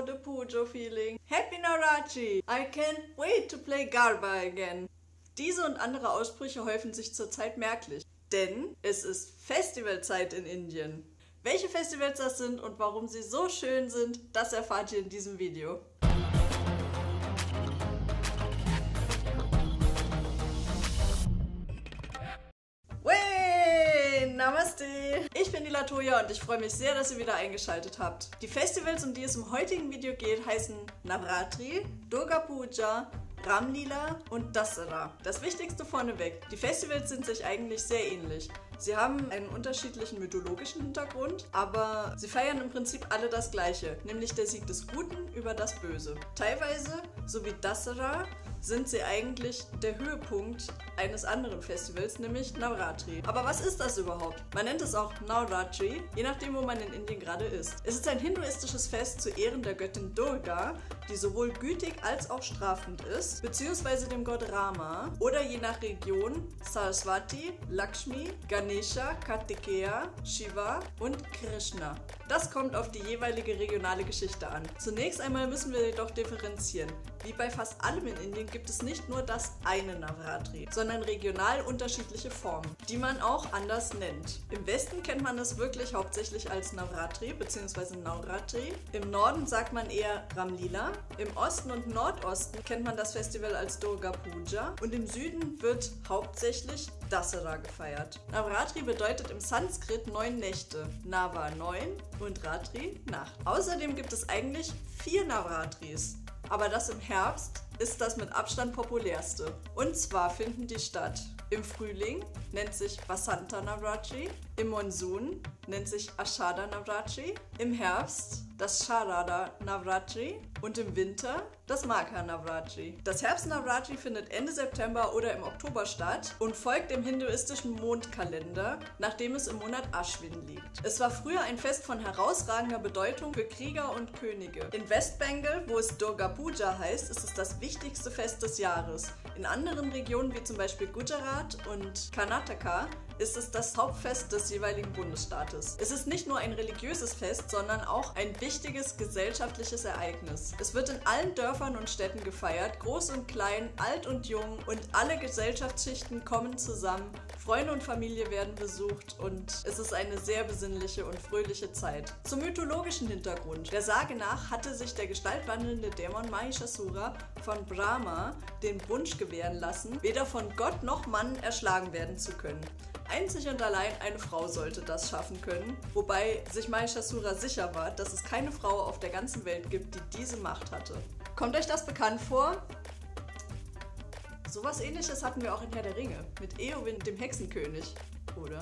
the Pujo feeling. Happy Navratri! I can't wait to play Garba again. Diese und andere Aussprüche häufen sich zurzeit merklich, denn es ist Festivalzeit in Indien. Welche Festivals das sind und warum sie so schön sind, das erfahrt ihr in diesem Video. Namaste! Ich bin die Latoya und ich freue mich sehr, dass ihr wieder eingeschaltet habt. Die Festivals, um die es im heutigen Video geht, heißen Navratri, Durga Puja, Ram Leela und Dasara. Das Wichtigste vorneweg, die Festivals sind sich eigentlich sehr ähnlich. Sie haben einen unterschiedlichen mythologischen Hintergrund, aber sie feiern im Prinzip alle das Gleiche, nämlich der Sieg des Guten über das Böse. Teilweise, so wie Dasara, sind sie eigentlich der Höhepunkt eines anderen Festivals, nämlich Navratri. Aber was ist das überhaupt? Man nennt es auch Navratri, je nachdem, wo man in Indien gerade ist. Es ist ein hinduistisches Fest zu Ehren der Göttin Durga, die sowohl gütig als auch strafend ist, beziehungsweise dem Gott Rama oder je nach Region Saraswati, Lakshmi, Ganesha, Kartikeya, Shiva und Krishna. Das kommt auf die jeweilige regionale Geschichte an. Zunächst einmal müssen wir jedoch differenzieren. Wie bei fast allem in Indien gibt es nicht nur das eine Navratri, sondern regional unterschiedliche Formen, die man auch anders nennt. Im Westen kennt man es wirklich hauptsächlich als Navratri bzw. Navratri. Im Norden sagt man eher Ram Leela. Im Osten und Nordosten kennt man das Festival als Durga Puja und im Süden wird hauptsächlich Dasara gefeiert. Navratri bedeutet im Sanskrit 9 Nächte. Nava 9 und Ratri Nacht. Außerdem gibt es eigentlich 4 Navratris. Aber das im Herbst ist das mit Abstand populärste. Und zwar finden die statt im Frühling, nennt sich Vasanta Navratri, im Monsun nennt sich Ashada Navratri, im Herbst das Sharada Navratri und im Winter das Magha Navratri. Das Herbst-Navratri findet Ende September oder im Oktober statt und folgt dem hinduistischen Mondkalender, nachdem es im Monat Ashwin liegt. Es war früher ein Fest von herausragender Bedeutung für Krieger und Könige. In Westbengal, wo es Durga Puja heißt, ist es das wichtigste Fest des Jahres. In anderen Regionen wie zum Beispiel Gujarat und Karnataka ist es das Hauptfest des jeweiligen Bundesstaates. Es ist nicht nur ein religiöses Fest, sondern auch ein wichtiges gesellschaftliches Ereignis. Es wird in allen Dörfern und Städten gefeiert, groß und klein, alt und jung, und alle Gesellschaftsschichten kommen zusammen, Freunde und Familie werden besucht und es ist eine sehr besinnliche und fröhliche Zeit. Zum mythologischen Hintergrund. Der Sage nach hatte sich der gestaltwandelnde Dämon Mahishasura von Brahma den Wunsch gewähren lassen, weder von Gott noch Mann erschlagen werden zu können. Einzig und allein eine Frau sollte das schaffen können, wobei sich Mahishasura sicher war, dass es keine Frau auf der ganzen Welt gibt, die diese Macht hatte. Kommt euch das bekannt vor? Sowas Ähnliches hatten wir auch in Herr der Ringe, mit Eowyn, dem Hexenkönig, oder?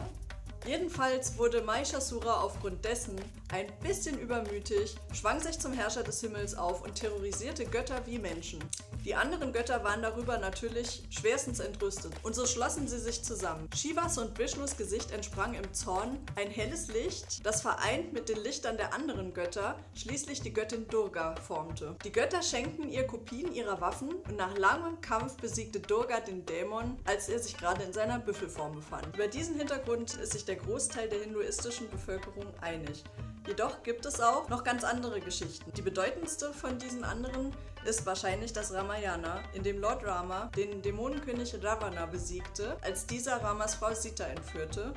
Jedenfalls wurde Mahishasura aufgrund dessen ein bisschen übermütig, schwang sich zum Herrscher des Himmels auf und terrorisierte Götter wie Menschen. Die anderen Götter waren darüber natürlich schwerstens entrüstet und so schlossen sie sich zusammen. Shivas und Vishnus Gesicht entsprang im Zorn ein helles Licht, das vereint mit den Lichtern der anderen Götter schließlich die Göttin Durga formte. Die Götter schenkten ihr Kopien ihrer Waffen und nach langem Kampf besiegte Durga den Dämon, als er sich gerade in seiner Büffelform befand. Über diesen Hintergrund ist sich der Großteil der hinduistischen Bevölkerung einig. Jedoch gibt es auch noch ganz andere Geschichten. Die bedeutendste von diesen anderen ist wahrscheinlich das Ramayana, in dem Lord Rama den Dämonenkönig Ravana besiegte, als dieser Ramas Frau Sita entführte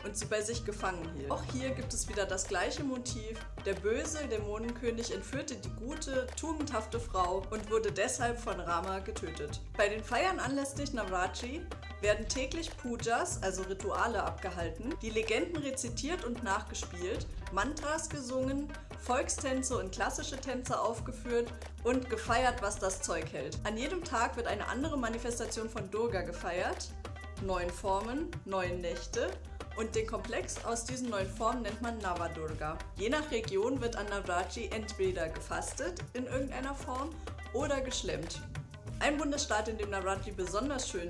und sie bei sich gefangen hielt. Auch hier gibt es wieder das gleiche Motiv. Der böse Dämonenkönig entführte die gute, tugendhafte Frau und wurde deshalb von Rama getötet. Bei den Feiern anlässlich Navratri werden täglich Pujas, also Rituale, abgehalten, die Legenden rezitiert und nachgespielt, Mantras gesungen, Volkstänze und klassische Tänze aufgeführt und gefeiert, was das Zeug hält. An jedem Tag wird eine andere Manifestation von Durga gefeiert, 9 Formen, 9 Nächte, und den Komplex aus diesen 9 Formen nennt man Navadurga. Je nach Region wird an Navratri entweder gefastet in irgendeiner Form oder geschlemmt. Ein Bundesstaat, in dem Navratri besonders schön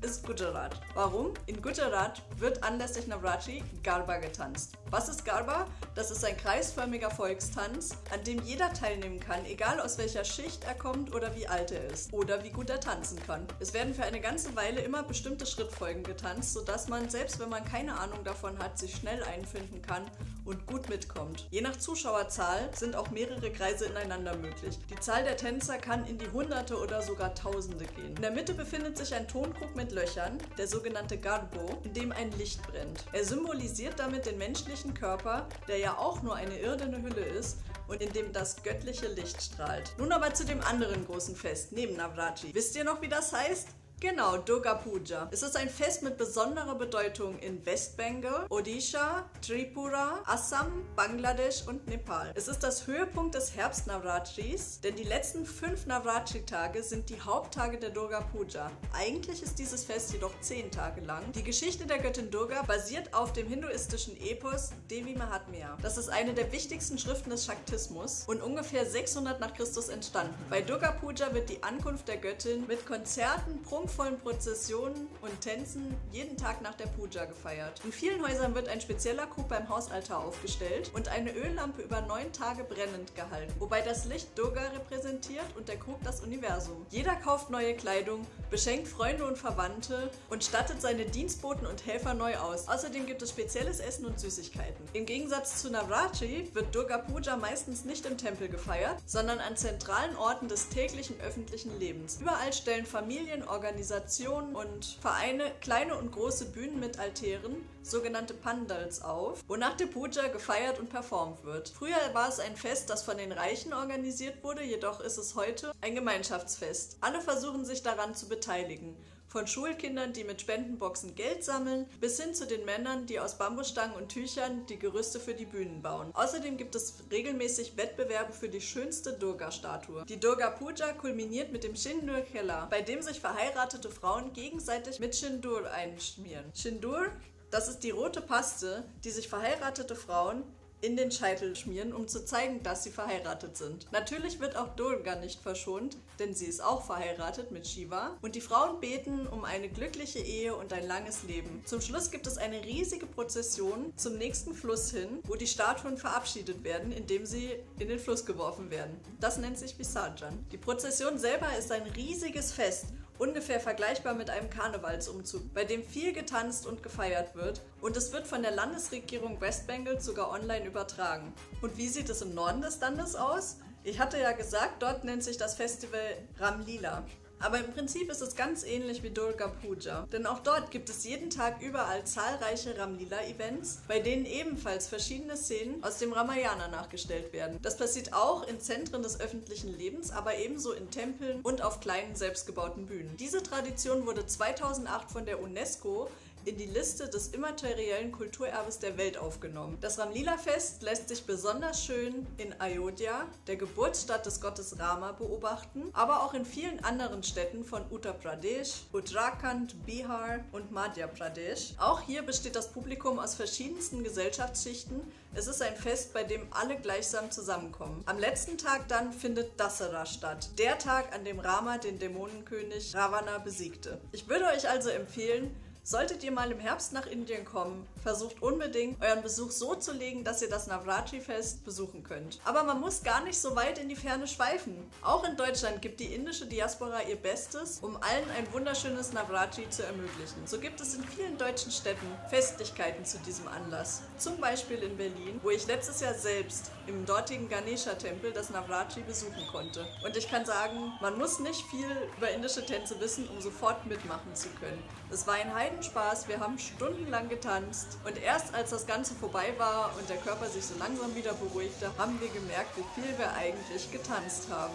ist Gujarat. Warum? In Gujarat wird anlässlich Navratri Garba getanzt. Was ist Garba? Das ist ein kreisförmiger Volkstanz, an dem jeder teilnehmen kann, egal aus welcher Schicht er kommt oder wie alt er ist oder wie gut er tanzen kann. Es werden für eine ganze Weile immer bestimmte Schrittfolgen getanzt, sodass man, selbst wenn man keine Ahnung davon hat, sich schnell einfinden kann und gut mitkommt. Je nach Zuschauerzahl sind auch mehrere Kreise ineinander möglich. Die Zahl der Tänzer kann in die Hunderte oder sogar Tausende gehen. In der Mitte befindet sich ein Tonkrug mit Löchern, der sogenannte Garbo, in dem ein Licht brennt. Er symbolisiert damit den menschlichen Körper, der ja auch nur eine irdene Hülle ist und in dem das göttliche Licht strahlt. Nun aber zu dem anderen großen Fest neben Navratri. Wisst ihr noch, wie das heißt? Genau, Durga Puja. Es ist ein Fest mit besonderer Bedeutung in Westbengal, Odisha, Tripura, Assam, Bangladesch und Nepal. Es ist das Höhepunkt des Herbst-Navratris, denn die letzten 5 Navratri-Tage sind die Haupttage der Durga Puja. Eigentlich ist dieses Fest jedoch 10 Tage lang. Die Geschichte der Göttin Durga basiert auf dem hinduistischen Epos Devi Mahatmya. Das ist eine der wichtigsten Schriften des Shaktismus und ungefähr 600 nach Christus entstanden. Bei Durga Puja wird die Ankunft der Göttin mit Konzerten, prunkvollen Prozessionen und Tänzen jeden Tag nach der Puja gefeiert. In vielen Häusern wird ein spezieller Krug beim Hausaltar aufgestellt und eine Öllampe über 9 Tage brennend gehalten, wobei das Licht Durga repräsentiert und der Krug das Universum. Jeder kauft neue Kleidung, beschenkt Freunde und Verwandte und stattet seine Dienstboten und Helfer neu aus. Außerdem gibt es spezielles Essen und Süßigkeiten. Im Gegensatz zu Navratri wird Durga Puja meistens nicht im Tempel gefeiert, sondern an zentralen Orten des täglichen öffentlichen Lebens. Überall stellen Familien, Organisationen und Vereine kleine und große Bühnen mit Altären, sogenannte Pandals, auf, wo nach der Puja gefeiert und performt wird. Früher war es ein Fest, das von den Reichen organisiert wurde, jedoch ist es heute ein Gemeinschaftsfest. Alle versuchen sich daran zu beteiligen. Von Schulkindern, die mit Spendenboxen Geld sammeln, bis hin zu den Männern, die aus Bambusstangen und Tüchern die Gerüste für die Bühnen bauen. Außerdem gibt es regelmäßig Wettbewerbe für die schönste Durga-Statue. Die Durga Puja kulminiert mit dem Sindoor Khela, bei dem sich verheiratete Frauen gegenseitig mit Sindoor einschmieren. Sindoor, das ist die rote Paste, die sich verheiratete Frauen in den Scheitel schmieren, um zu zeigen, dass sie verheiratet sind. Natürlich wird auch Durga nicht verschont, denn sie ist auch verheiratet mit Shiva und die Frauen beten um eine glückliche Ehe und ein langes Leben. Zum Schluss gibt es eine riesige Prozession zum nächsten Fluss hin, wo die Statuen verabschiedet werden, indem sie in den Fluss geworfen werden. Das nennt sich Visarjan. Die Prozession selber ist ein riesiges Fest, ungefähr vergleichbar mit einem Karnevalsumzug, bei dem viel getanzt und gefeiert wird, und es wird von der Landesregierung Westbengal sogar online übertragen. Und wie sieht es im Norden des Landes aus? Ich hatte ja gesagt, dort nennt sich das Festival Ramlila. Aber im Prinzip ist es ganz ähnlich wie Durga Puja, denn auch dort gibt es jeden Tag überall zahlreiche Ramlila-Events, bei denen ebenfalls verschiedene Szenen aus dem Ramayana nachgestellt werden. Das passiert auch in Zentren des öffentlichen Lebens, aber ebenso in Tempeln und auf kleinen selbstgebauten Bühnen. Diese Tradition wurde 2008 von der UNESCO in die Liste des immateriellen Kulturerbes der Welt aufgenommen. Das Ramlila-Fest lässt sich besonders schön in Ayodhya, der Geburtsstadt des Gottes Rama, beobachten, aber auch in vielen anderen Städten von Uttar Pradesh, Uttarakhand, Bihar und Madhya Pradesh. Auch hier besteht das Publikum aus verschiedensten Gesellschaftsschichten. Es ist ein Fest, bei dem alle gleichsam zusammenkommen. Am letzten Tag dann findet Dasara statt, der Tag, an dem Rama den Dämonenkönig Ravana besiegte. Ich würde euch also empfehlen, solltet ihr mal im Herbst nach Indien kommen, versucht unbedingt, euren Besuch so zu legen, dass ihr das Navratri-Fest besuchen könnt. Aber man muss gar nicht so weit in die Ferne schweifen. Auch in Deutschland gibt die indische Diaspora ihr Bestes, um allen ein wunderschönes Navratri zu ermöglichen. So gibt es in vielen deutschen Städten Festlichkeiten zu diesem Anlass. Zum Beispiel in Berlin, wo ich letztes Jahr selbst im dortigen Ganesha-Tempel das Navratri besuchen konnte. Und ich kann sagen, man muss nicht viel über indische Tänze wissen, um sofort mitmachen zu können. Es war ein Heidenspaß, wir haben stundenlang getanzt und erst als das Ganze vorbei war und der Körper sich so langsam wieder beruhigte, haben wir gemerkt, wie viel wir eigentlich getanzt haben.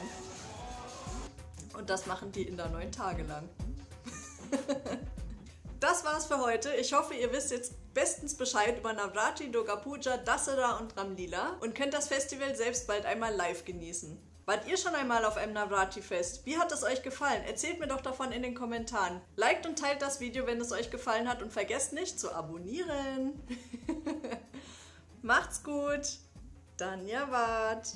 Und das machen die Inder 9 Tage lang. Das war's für heute. Ich hoffe, ihr wisst jetzt bestens Bescheid über Navratri, Durga Puja, Dasara und Ramlila und könnt das Festival selbst bald einmal live genießen. Wart ihr schon einmal auf einem Navratri-Fest? Wie hat es euch gefallen? Erzählt mir doch davon in den Kommentaren. Liked und teilt das Video, wenn es euch gefallen hat und vergesst nicht zu abonnieren. Macht's gut. Dhanyavad.